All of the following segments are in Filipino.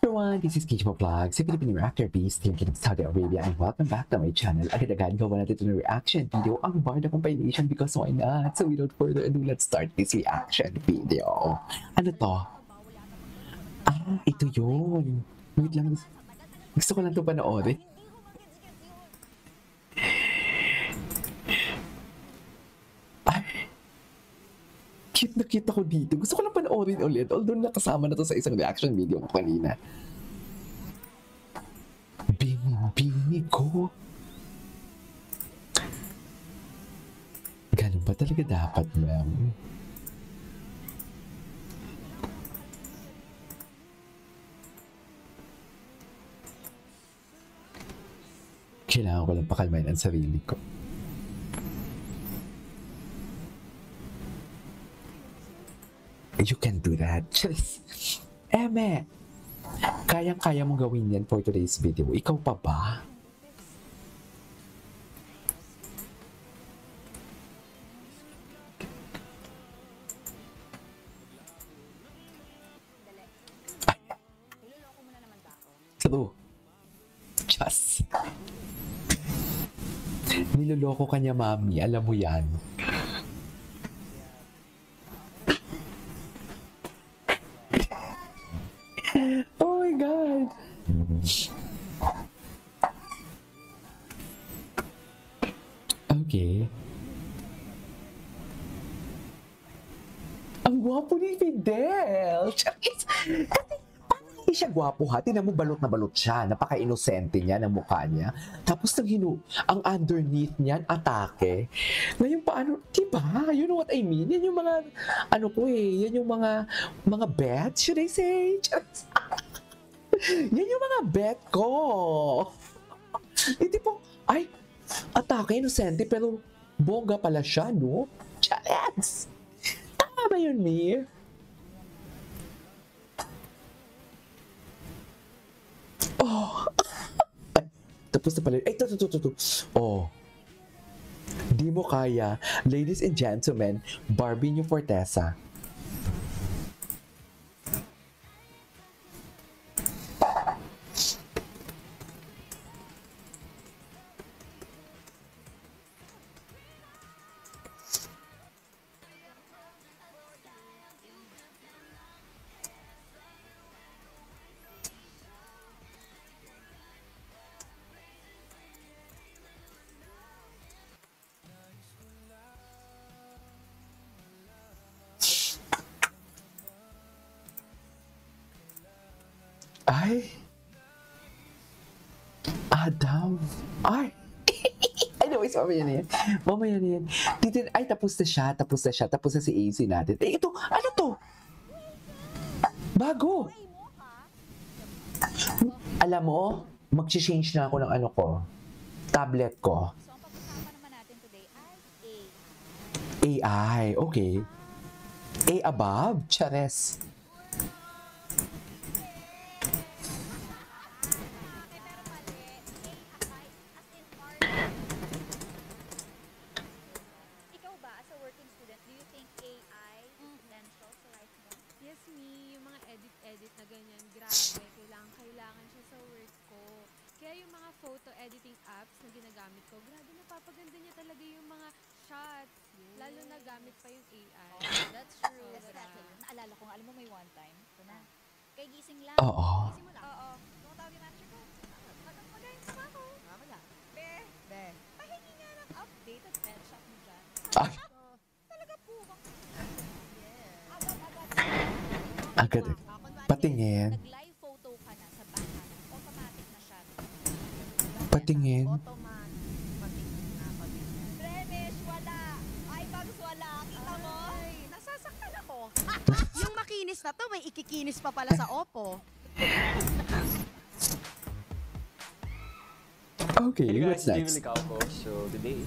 Everyone, this is Kichmo Vlogs, a Filipino reactor based here in Saudi Arabia, and welcome back to my channel. Agad-agad gawa natin ito ng reaction video, ang Barda compilation, because why not? So without further ado, let's start this reaction video. Ano to? Ito yun. Wait lang, gusto ko lang ito panoorin. Cute na cute ako dito. Gusto ko lang panoorin ulit, although nakasama na to sa isang reaction video ko kanina. Bini ko. Ganun ba talaga dapat, ma'am? Kailangan ko lang pakalmain ang sarili ko. You can do that. Just, Eme! Kayang-kaya mong gawin yan for today's video. Ikaw pa ba? True. Just. Niloloko ka niya, mami. Alam mo yan. Oh my God. Okay. Ang gwapo ni Fidel. Kasi, paano hindi siya gwapo ha? Tinan mo, balot na balot siya. Napaka-inosente niya ng mukha niya. Tapos ang underneath niyan, atake. Ngayon paano, diba? You know what I mean? Yan yung mga, yan yung mga bet, should I say? Yan yung mga bet ko. Hindi po, atake, inosente, pero bongga pala siya, no? Chats! Tama ba yun, Mi? Oh! Tapos na pala. Ito. Oh. Di mo kaya. Ladies and gentlemen, Barbie New Fortesa. Adam. Anyways, mamaya na yan. Tapos na si AC natin. Ito, ano to? Bago. Alam mo, mag-change na ako ng tablet ko. So, ang pag-usapan naman natin today ay AI, okay. A above? Chares. Ikaw ba, as a working student, do you think AI is essential sa life mo? Yes, me, yung mga edit na ganyan, grabe, kailangan siya sa work ko. Kaya yung mga photo editing apps na ginagamit ko, grabe, napapaganda niya talaga yung mga shots. Lalo na gamit pa yung AI. That's true. Exactly. Naalala ko nga, alam mo may one time, ito na. Kay gising lang. Oo. Gising mo lang. Oo. Tumatawag yung manager ko. Magaling pa ako. Wala. Be. Pahingi nga ng update at headshot mo dyan. Talaga po bang... Agad. Patingin. Nag-live photo ka na sa bahay. Automatic na siya. Patingin. Remish, wala. Ay, bags wala. Kita mo? Ay, nasasaktan ako. Yung makinis na to, may ikikinis pa pala sa Oppo. Okay, Hey what's guys, next? Jimmy Licauco. So today,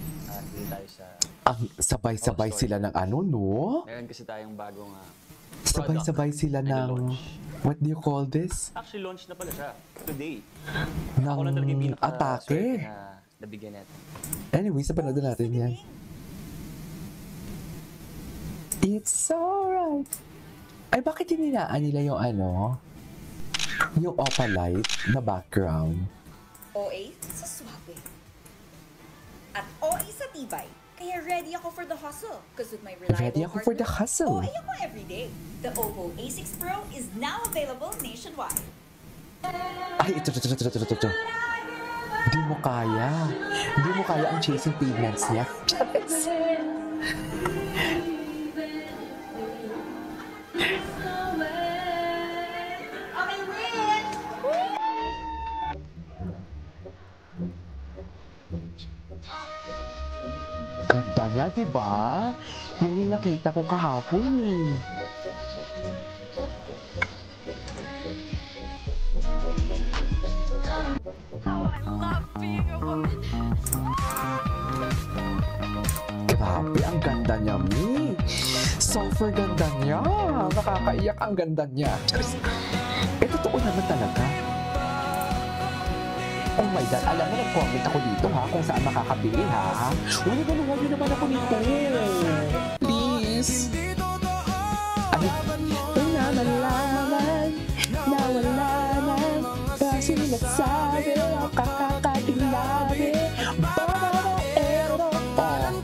dito tayo sa... Ang sabay-sabay sila ng no? Meron kasi tayong bagong Sabay-sabay sila ng... launch. What do you call this? Actually, launch na pala siya today. Ng Ako lang talaga yung atake. pinaka-swerte na nabigyan natin. Anyways, napanood na natin yan. It's alright. Ay, bakit hininaan nila yung Yung opalite na background. OA sa swabe. At OA sa tibay. Kaya ready ako for the hustle. Cause with my reliable Ready ako for the hardware, hustle. OA ako everyday. The Oppo A6 Pro is now available nationwide. Ay, ito. Di mo kaya. Di mo kaya ang chasing pavements niya. Ganda niya, diba? Yun yung nakita ko kahapon eh. Grabe, ang ganda niya, Mi. Super ganda niya. Nakakaiyak ang ganda niya. Charis. Totoo naman talaga. Oh my God, alam mo, nag-comment ako dito ha, kung saan makakabili ha. Wala naman ako nito. Please. Ano? Nalaman na wala na kasi nagsabi ang kakakadilabi. Babaero. Oh.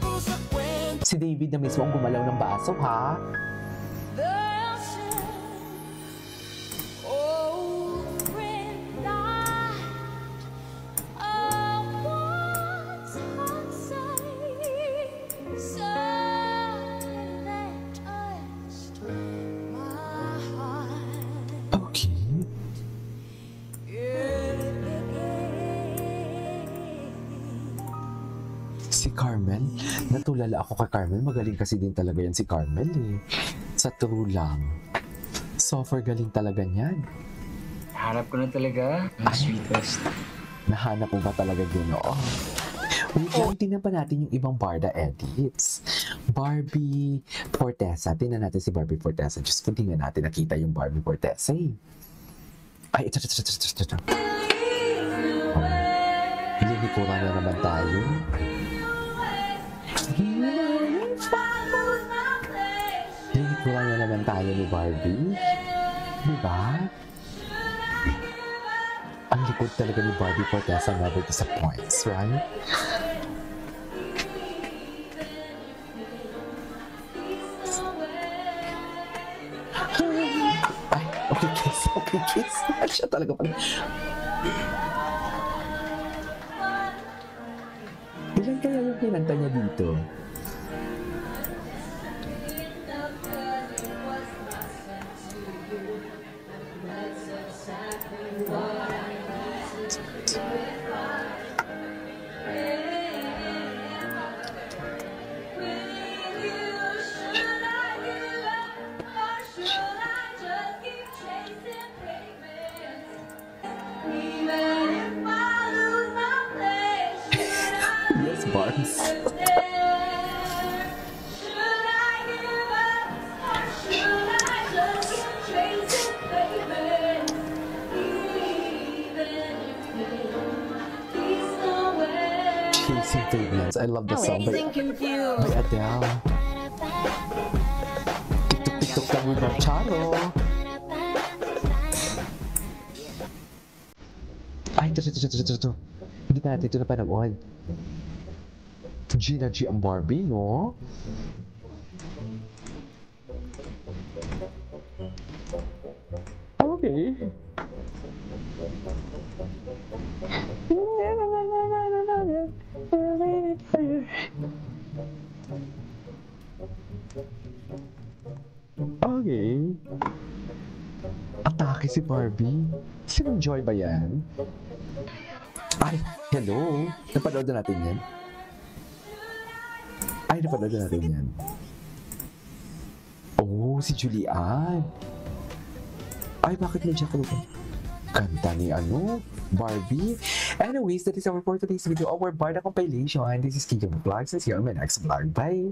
Si David na mismo ang gumalaw ng baso ha. Okay. Si Carmel, natulala ako kay Carmel. Magaling kasi din talaga yan si Carmel eh. Sa true lang. Software galing talaga niyan. Hanap ko na talaga ang sweetest. Nahanap mo ba talaga gano'n? Wait lang, tingnan pa natin yung ibang Barda edits. Barbie Fortesa. Tingnan natin si Barbie Fortesa. Just kung tingnan natin, nakita yung Barbie Fortesa eh. Ay, ito. Linikura na naman tayo. Linikura na naman tayo ni Barbie. Diba? Ang likod talaga ni Barbie Fortesa never disappoints, right? Ay, okay kiss. Siya talaga pala. Ilan kaya yung kinanta niya dito? Yes, Barbs. Chasing Pavements. I love the song by Adele. Tiktok lang with Marcharo. Ay, ito. Hindi natin ito napanood. Gina G ang Barbie, no? Okay. Okay. Atake si Barbie. Sinong Joy ba yan? Ay, hello. Napanood na natin yan. Ay, napanood na natin yan. Oh, si Julian. Ay, bakit may jacket ko? Kanta ni Barbie. Anyways, that is our for today's video, our Barda compilation. This is Kiko Vlogs. See you on my next vlog. Bye!